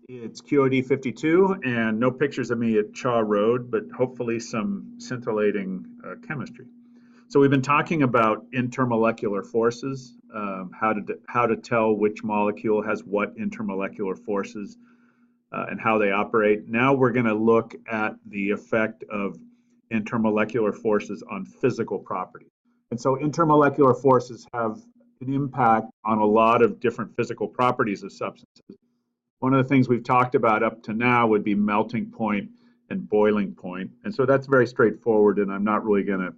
It's QOD 52 and no pictures of me at Chaw Road, but hopefully some scintillating chemistry. So we've been talking about intermolecular forces, how to tell which molecule has what intermolecular forces, and how they operate. Now we're going to look at the effect of intermolecular forces on physical properties. And so intermolecular forces have an impact on a lot of different physical properties of substances. One of the things we've talked about up to now would be melting point and boiling point. And so that's very straightforward, and I'm not really going to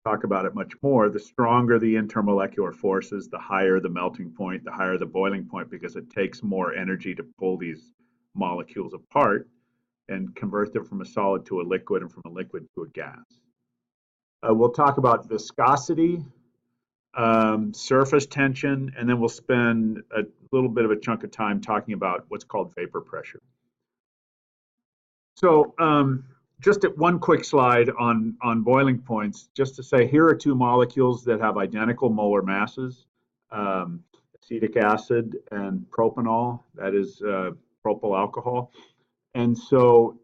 talk about it much more. The stronger the intermolecular forces, the higher the melting point, the higher the boiling point, because it takes more energy to pull these molecules apart and convert them from a solid to a liquid and from a liquid to a gas. We'll talk about viscosity, surface tension, and then we'll spend a little bit of a chunk of time talking about what's called vapor pressure. So just at one quick slide on boiling points, just to say here are two molecules that have identical molar masses, acetic acid and propanol, that is propyl alcohol. And so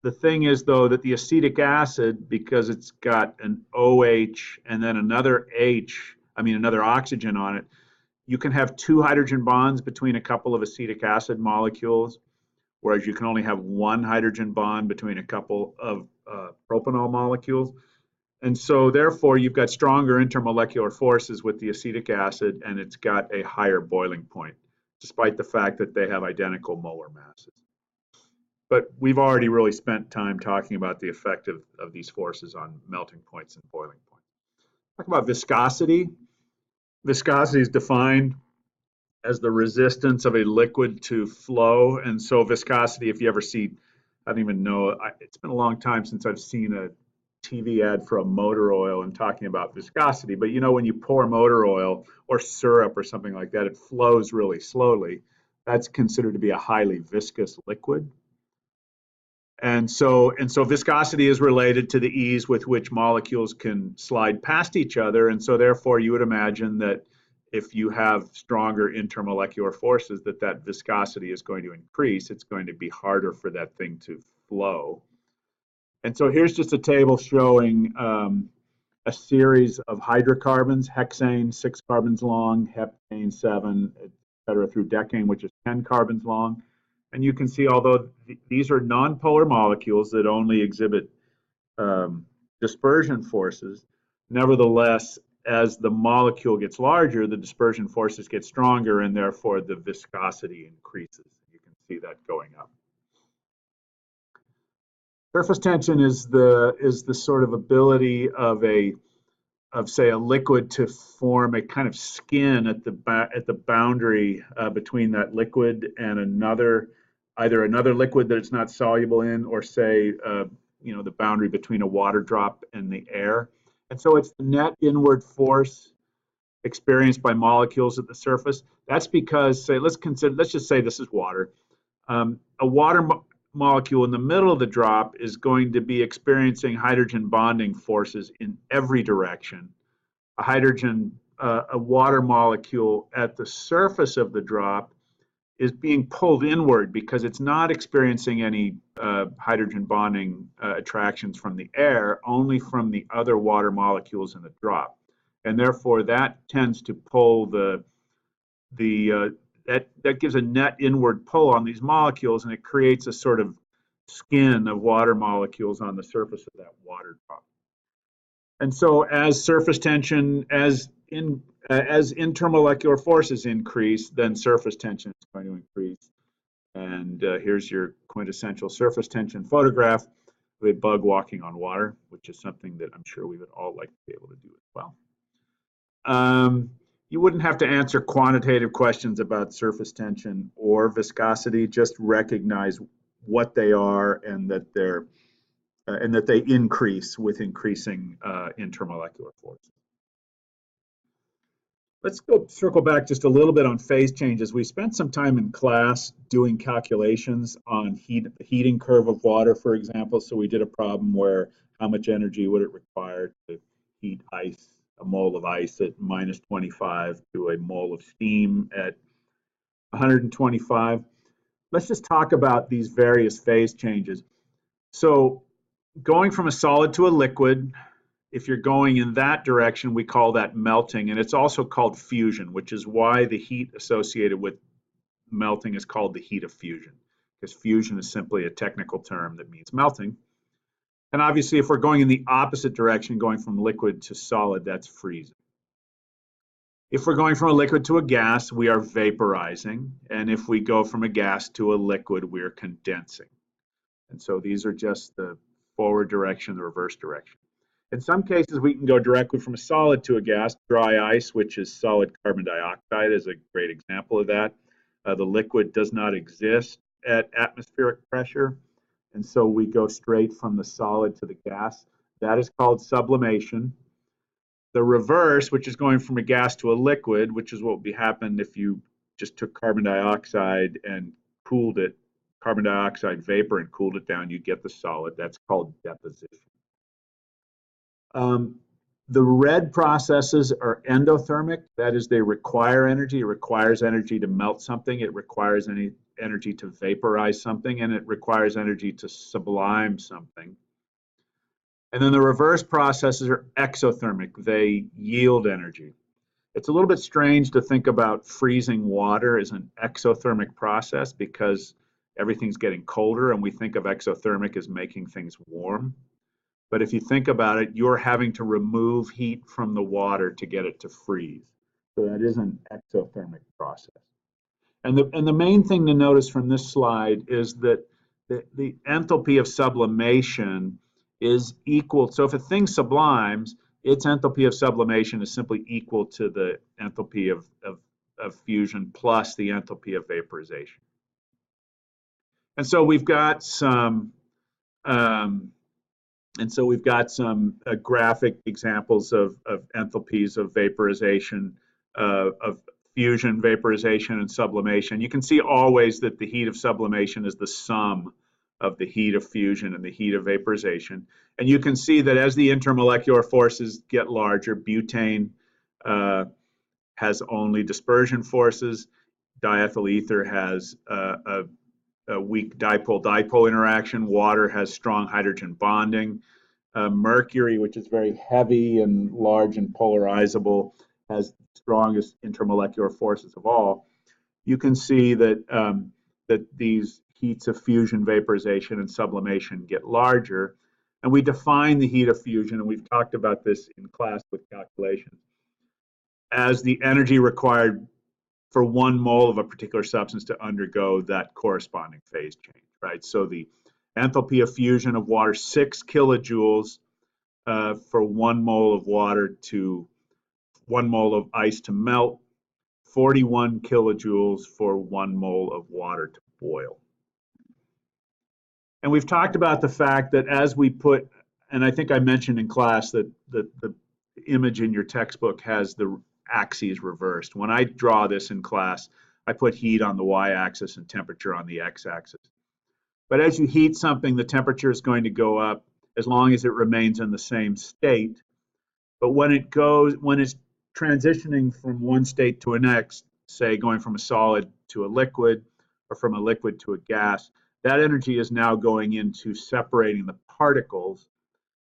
the thing is, though, that the acetic acid, because it's got an OH and then another oxygen on it, you can have two hydrogen bonds between a couple of acetic acid molecules, whereas you can only have one hydrogen bond between a couple of propanol molecules. And so therefore, you've got stronger intermolecular forces with the acetic acid, and it's got a higher boiling point, despite the fact that they have identical molar masses. But we've already really spent time talking about the effect of these forces on melting points and boiling points. Talk about viscosity. Viscosity is defined as the resistance of a liquid to flow. And so viscosity, if you ever see, I don't even know, it's been a long time since I've seen a TV ad for a motor oil and talking about viscosity. But you know, when you pour motor oil or syrup or something like that, it flows really slowly. That's considered to be a highly viscous liquid. And so viscosity is related to the ease with which molecules can slide past each other. And so therefore, you would imagine that if you have stronger intermolecular forces, that viscosity is going to increase. It's going to be harder for that thing to flow. And so here's just a table showing a series of hydrocarbons, hexane, 6 carbons long, heptane, 7, et cetera, through decane, which is 10 carbons long. And you can see, although these are nonpolar molecules that only exhibit dispersion forces, nevertheless, as the molecule gets larger, the dispersion forces get stronger, and therefore the viscosity increases. You can see that going up. Surface tension is the sort of ability of say a liquid to form a kind of skin at the boundary between that liquid and either another liquid that it's not soluble in, or say the boundary between a water drop and the air. And so it's the net inward force experienced by molecules at the surface. That's because, let's just say this is water. A water molecule in the middle of the drop is going to be experiencing hydrogen bonding forces in every direction. A water molecule at the surface of the drop is being pulled inward because it's not experiencing any hydrogen bonding attractions from the air, only from the other water molecules in the drop. And therefore that tends to pull that gives a net inward pull on these molecules, and it creates a sort of skin of water molecules on the surface of that water drop. And so as surface tension, as intermolecular forces increase, then surface tension is going to increase. And here's your quintessential surface tension photograph of a bug walking on water, which is something that I'm sure we would all like to be able to do as well. You wouldn't have to answer quantitative questions about surface tension or viscosity, just recognize what they are and that they increase with increasing intermolecular forces. Let's go circle back just a little bit on phase changes. We spent some time in class doing calculations on the heating curve of water, for example. So we did a problem where how much energy would it require to heat ice, a mole of ice at -25 to a mole of steam at 125. let's just talk about these various phase changes. So going from a solid to a liquid, if you're going in that direction, we call that melting, and it's also called fusion, which is why the heat associated with melting is called the heat of fusion, because fusion is simply a technical term that means melting. And obviously, if we're going in the opposite direction, going from liquid to solid, that's freezing. If we're going from a liquid to a gas, we are vaporizing. And if we go from a gas to a liquid, we're condensing. And so these are just the forward direction, the reverse direction. In some cases, we can go directly from a solid to a gas. Dry ice, which is solid carbon dioxide, is a great example of that. The liquid does not exist at atmospheric pressure, and so we go straight from the solid to the gas. That is called sublimation. The reverse, which is going from a gas to a liquid, which is what would be happened if you just took carbon dioxide and cooled it, carbon dioxide vapor, and cooled it down, you get the solid. That's called deposition. The red processes are endothermic. That is, they require energy. It requires energy to melt something. It requires any energy to vaporize something, and it requires energy to sublime something. And then the reverse processes are exothermic. They yield energy. It's a little bit strange to think about freezing water as an exothermic process because everything's getting colder, and we think of exothermic as making things warm. But if you think about it, you're having to remove heat from the water to get it to freeze. So that is an exothermic process. And the main thing to notice from this slide is that the enthalpy of sublimation is equal. So if a thing sublimes, its enthalpy of sublimation is simply equal to the enthalpy of fusion plus the enthalpy of vaporization. And so we've got some graphic examples of enthalpies of vaporization, of fusion, vaporization, and sublimation. You can see always that the heat of sublimation is the sum of the heat of fusion and the heat of vaporization. And you can see that as the intermolecular forces get larger, butane has only dispersion forces. Diethyl ether has a weak dipole-dipole interaction. Water has strong hydrogen bonding. Mercury, which is very heavy and large and polarizable, has the strongest intermolecular forces of all. You can see that that these heats of fusion, vaporization, and sublimation get larger. And we define the heat of fusion, and we've talked about this in class with calculations, as the energy required for 1 mole of a particular substance to undergo that corresponding phase change, right? So the enthalpy of fusion of water, 6 kilojoules for 1 mole of water to 1 mole of ice to melt, 41 kilojoules for 1 mole of water to boil. And we've talked about the fact that as we put, and I think I mentioned in class that the image in your textbook has the axes reversed. When I draw this in class, I put heat on the y-axis and temperature on the x-axis. But as you heat something, the temperature is going to go up as long as it remains in the same state. But when it's transitioning from one state to a next, say going from a solid to a liquid or from a liquid to a gas, that energy is now going into separating the particles.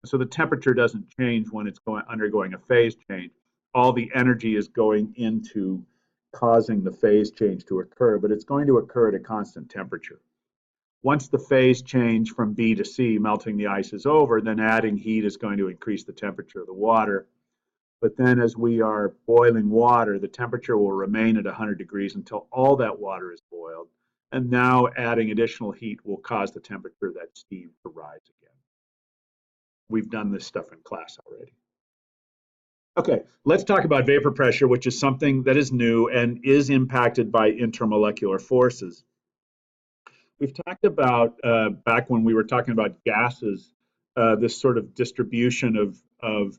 So the temperature doesn't change when it's undergoing a phase change. All the energy is going into causing the phase change to occur, but it's going to occur at a constant temperature. Once the phase change from B to C, melting the ice, is over, then adding heat is going to increase the temperature of the water. But then as we are boiling water, the temperature will remain at 100 degrees until all that water is boiled. And now adding additional heat will cause the temperature of that steam to rise again. We've done this stuff in class already. Okay, let's talk about vapor pressure, which is something that is new and is impacted by intermolecular forces. We've talked about, back when we were talking about gases, this sort of distribution of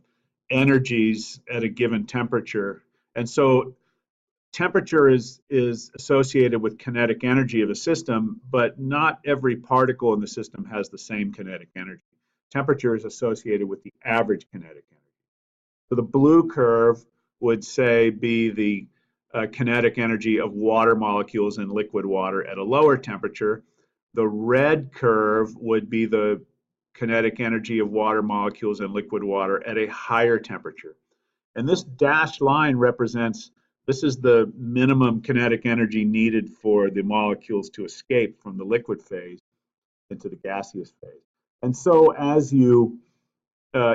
energies at a given temperature. And so temperature is associated with kinetic energy of a system, but not every particle in the system has the same kinetic energy. Temperature is associated with the average kinetic energy. So the blue curve would say be the kinetic energy of water molecules in liquid water at a lower temperature. The red curve would be the kinetic energy of water molecules in liquid water at a higher temperature. And this dashed line represents, this is the minimum kinetic energy needed for the molecules to escape from the liquid phase into the gaseous phase. And so as you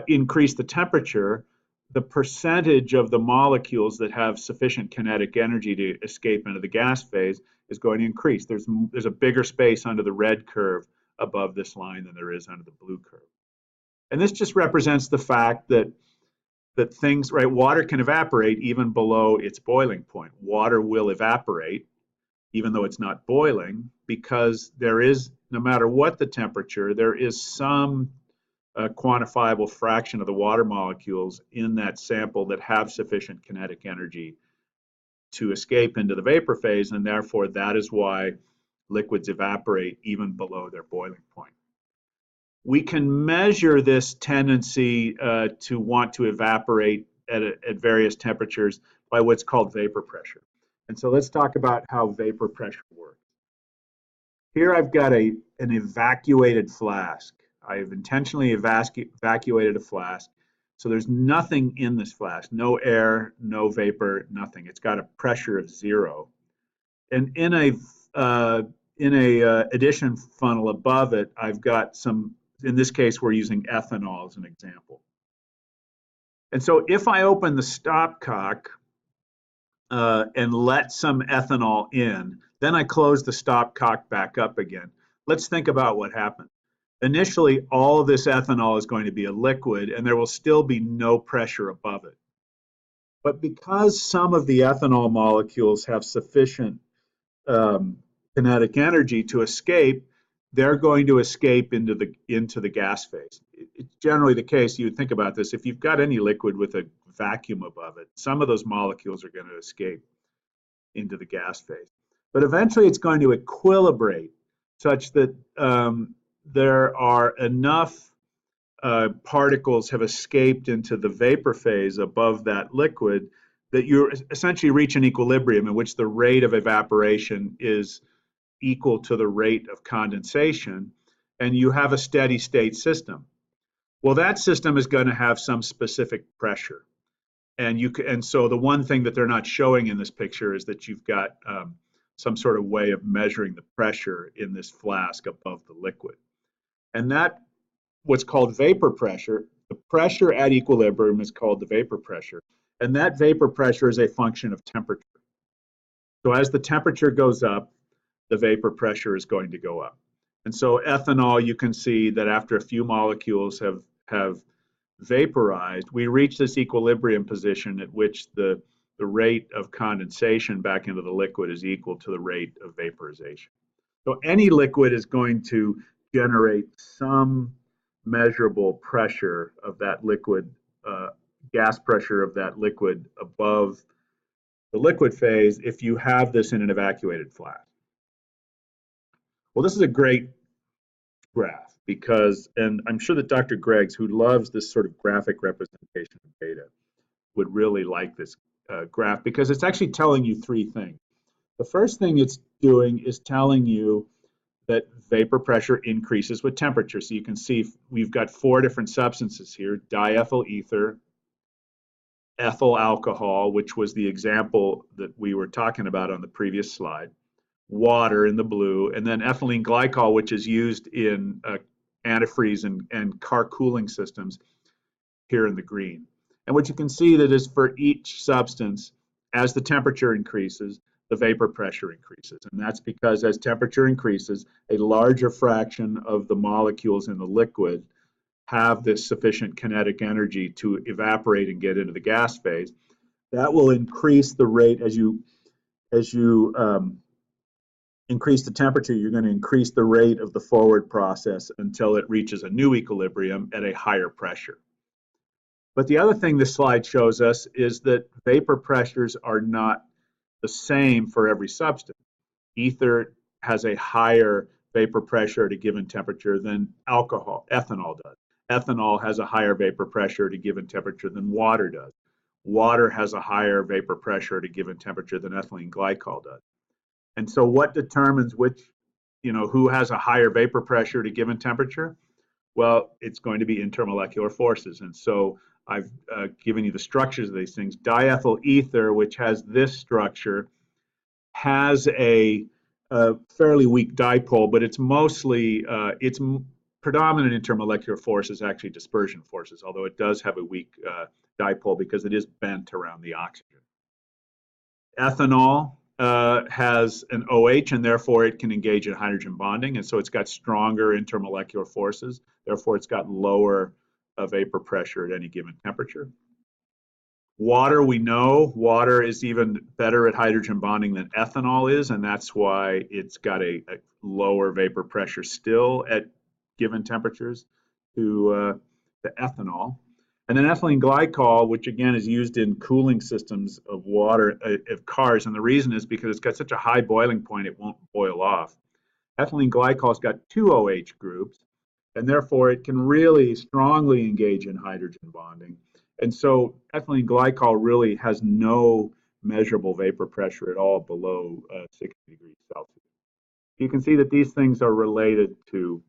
increase the temperature, the percentage of the molecules that have sufficient kinetic energy to escape into the gas phase is going to increase. There's a bigger space under the red curve above this line than there is under the blue curve. And this just represents the fact that things, right, water can evaporate even below its boiling point. Water will evaporate even though it's not boiling, because there is, no matter what the temperature, there is some quantifiable fraction of the water molecules in that sample that have sufficient kinetic energy to escape into the vapor phase, and therefore that is why liquids evaporate even below their boiling point. We can measure this tendency to want to evaporate at various temperatures by what's called vapor pressure. And so let's talk about how vapor pressure works. Here I've got an evacuated flask. I have intentionally evacuated a flask. So there's nothing in this flask, no air, no vapor, nothing. It's got a pressure of 0. And in a addition funnel above it, I've got some, in this case, we're using ethanol as an example. And so if I open the stopcock and let some ethanol in, then I close the stopcock back up again. Let's think about what happened. Initially, all of this ethanol is going to be a liquid, and there will still be no pressure above it. But because some of the ethanol molecules have sufficient kinetic energy to escape, they're going to escape into the gas phase. It's generally the case, you would think about this, if you've got any liquid with a vacuum above it, some of those molecules are going to escape into the gas phase. But eventually it's going to equilibrate such that there are enough particles have escaped into the vapor phase above that liquid that you essentially reach an equilibrium in which the rate of evaporation is equal to the rate of condensation, and you have a steady state system. Well, that system is going to have some specific pressure. And so the one thing that they're not showing in this picture is that you've got some sort of way of measuring the pressure in this flask above the liquid. And that, what's called vapor pressure, the pressure at equilibrium is called the vapor pressure. And that vapor pressure is a function of temperature. So as the temperature goes up, the vapor pressure is going to go up. And so ethanol, you can see that after a few molecules have vaporized, we reach this equilibrium position at which the rate of condensation back into the liquid is equal to the rate of vaporization. So any liquid is going to generate some measurable pressure of that liquid, gas pressure of that liquid above the liquid phase if you have this in an evacuated flask. Well, this is a great graph because, and I'm sure that Dr. Greggs, who loves this sort of graphic representation of data, would really like this graph because it's actually telling you three things. The first thing it's doing is telling you that vapor pressure increases with temperature. So you can see we've got 4 different substances here: diethyl ether, ethyl alcohol, which was the example that we were talking about on the previous slide, water in the blue, and then ethylene glycol, which is used in antifreeze and car cooling systems here in the green. And what you can see that is for each substance, as the temperature increases, the vapor pressure increases. And that's because as temperature increases, a larger fraction of the molecules in the liquid have this sufficient kinetic energy to evaporate and get into the gas phase. That will increase the rate as you increase the temperature, you're going to increase the rate of the forward process until it reaches a new equilibrium at a higher pressure. But the other thing this slide shows us is that vapor pressures are not the same for every substance. Ether has a higher vapor pressure at a given temperature than ethanol does. Ethanol has a higher vapor pressure at a given temperature than water does. water has a higher vapor pressure at a given temperature than ethylene glycol does. And so what determines which, who has a higher vapor pressure at a given temperature? Well, it's going to be intermolecular forces. And so I've given you the structures of these things. Diethyl ether, which has this structure, has a fairly weak dipole, but it's mostly, its predominant intermolecular force is actually dispersion forces, although it does have a weak dipole because it is bent around the oxygen. Ethanol has an OH, and therefore it can engage in hydrogen bonding, and so it's got stronger intermolecular forces. Therefore, it's got lower vapor pressure at any given temperature. Water, we know water is even better at hydrogen bonding than ethanol is, and that's why it's got a lower vapor pressure still at given temperatures to ethanol. And then ethylene glycol, which again is used in cooling systems of water, of cars, and the reason is because it's got such a high boiling point it won't boil off. Ethylene glycol's got two OH groups, and therefore it can really strongly engage in hydrogen bonding. And so ethylene glycol really has no measurable vapor pressure at all below 60 degrees Celsius. You can see that these things are related to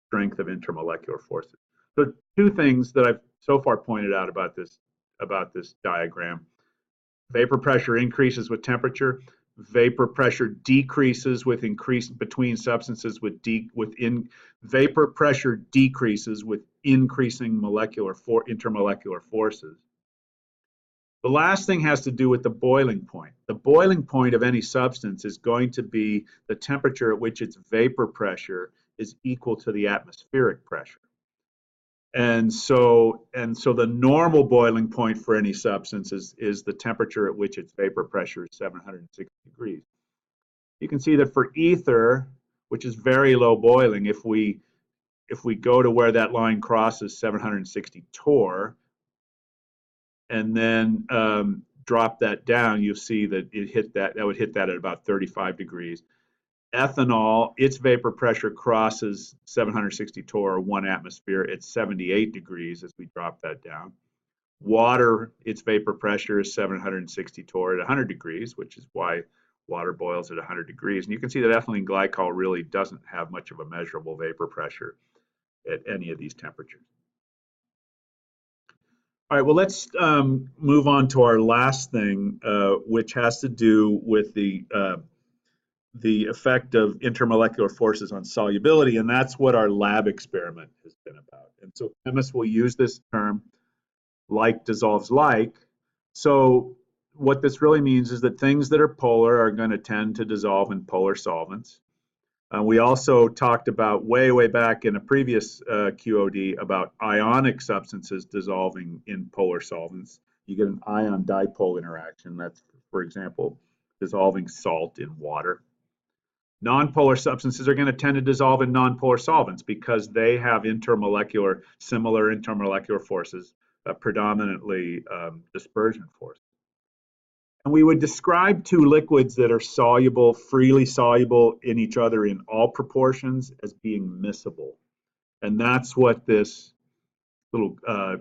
strength of intermolecular forces. So two things that I've so far pointed out about this diagram. Vapor pressure increases with temperature. Vapor pressure decreases with increase between substances vapor pressure decreases with increasing intermolecular forces. The last thing has to do with the boiling point. The boiling point of any substance is going to be the temperature at which its vapor pressure is equal to the atmospheric pressure. And so the normal boiling point for any substance is the temperature at which its vapor pressure is 760 degrees. You can see that for ether, which is very low boiling, if we go to where that line crosses 760 torr, and then drop that down, you'll see that that would hit that at about 35 degrees. Ethanol, its vapor pressure crosses 760 torr, or 1 atmosphere, at 78 degrees as we drop that down. Water, its vapor pressure is 760 torr at 100 degrees, which is why water boils at 100 degrees. And you can see that ethylene glycol really doesn't have much of a measurable vapor pressure at any of these temperatures. All right, well, let's move on to our last thing, which has to do with the effect of intermolecular forces on solubility, and that's what our lab experiment has been about. And so chemists will use this term, like dissolves like. So what this really means is that things that are polar are going to tend to dissolve in polar solvents. We also talked about way back in a previous QOD about ionic substances dissolving in polar solvents. You get an ion-dipole interaction. That's, for example, dissolving salt in water. Nonpolar substances are going to tend to dissolve in nonpolar solvents because they have similar intermolecular forces, predominantly dispersion forces. And we would describe two liquids that are soluble, freely soluble in each other in all proportions, as being miscible. And that's what this little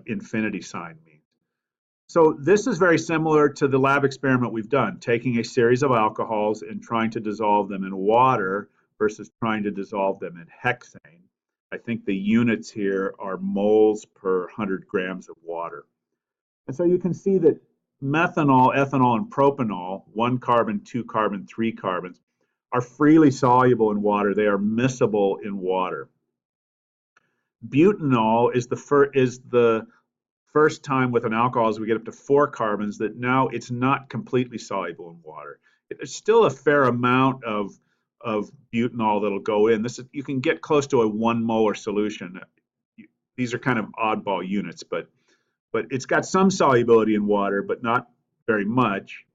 infinity sign means. So this is very similar to the lab experiment we've done, taking a series of alcohols and trying to dissolve them in water versus trying to dissolve them in hexane. I think the units here are moles per 100 grams of water. And so you can see that methanol, ethanol, and propanol, 1 carbon, 2 carbon, 3 carbons, are freely soluble in water. They are miscible in water. Butanol is the first time with an alcohol as we get up to 4 carbons that now it's not completely soluble in water. There's still a fair amount of butanol that'll go in. You can get close to a 1 molar solution. These are kind of oddball units, but it's got some solubility in water, but not very much.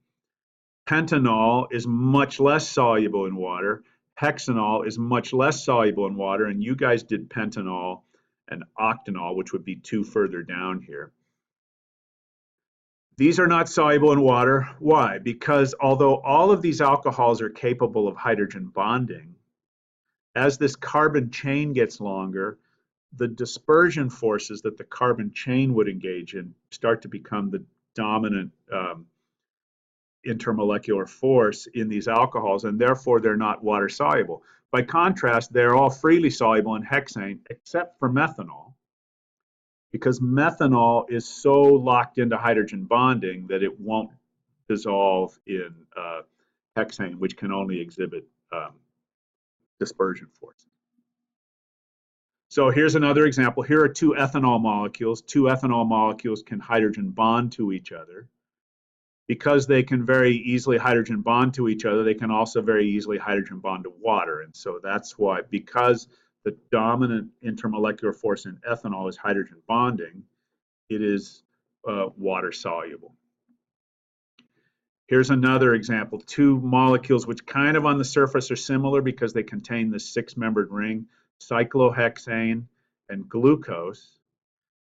Pentanol is much less soluble in water. Hexanol is much less soluble in water, and you guys did pentanol and octanol, which would be 2 further down here. These are not soluble in water. Why? Because although all of these alcohols are capable of hydrogen bonding, as this carbon chain gets longer, the dispersion forces that the carbon chain would engage in start to become the dominant intermolecular force in these alcohols, and therefore they're not water soluble. By contrast, they're all freely soluble in hexane except for methanol, because methanol is so locked into hydrogen bonding that it won't dissolve in hexane, which can only exhibit dispersion force. So here's another example. Here are two ethanol molecules. Two ethanol molecules can hydrogen bond to each other. Because they can very easily hydrogen bond to each other, they can also very easily hydrogen bond to water. And so that's why, because the dominant intermolecular force in ethanol is hydrogen bonding, it is water soluble. Here's another example. Two molecules which kind of on the surface are similar because they contain this six-membered ring, cyclohexane and glucose.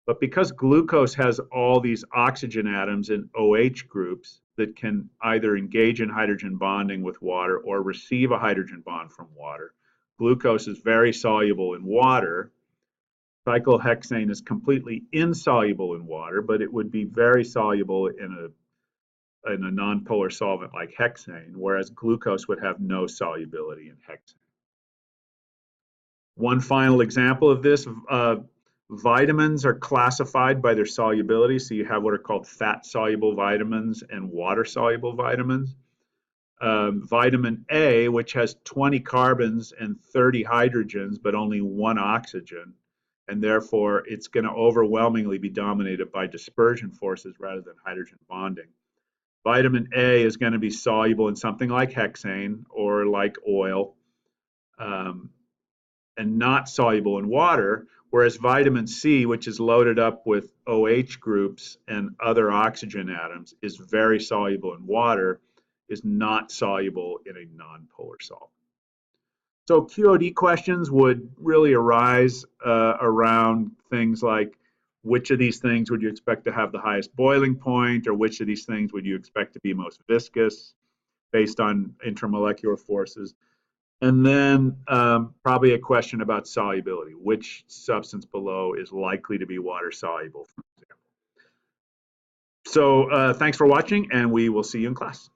But because glucose has all these oxygen atoms in OH groups that can either engage in hydrogen bonding with water or receive a hydrogen bond from water, glucose is very soluble in water. Cyclohexane is completely insoluble in water, but it would be very soluble in a nonpolar solvent like hexane, whereas glucose would have no solubility in hexane. One final example of this, vitamins are classified by their solubility. So you have what are called fat-soluble vitamins and water-soluble vitamins. Vitamin A, which has 20 carbons and 30 hydrogens, but only one oxygen, and therefore it's going to overwhelmingly be dominated by dispersion forces rather than hydrogen bonding. Vitamin A is going to be soluble in something like hexane or like oil, and not soluble in water, whereas vitamin C, which is loaded up with OH groups and other oxygen atoms, is very soluble in water, is not soluble in a nonpolar solvent. So QOD questions would really arise around things like, which of these things would you expect to have the highest boiling point, or which of these things would you expect to be most viscous based on intermolecular forces? And then probably a question about solubility. Which substance below is likely to be water soluble, for example. So thanks for watching, and we will see you in class.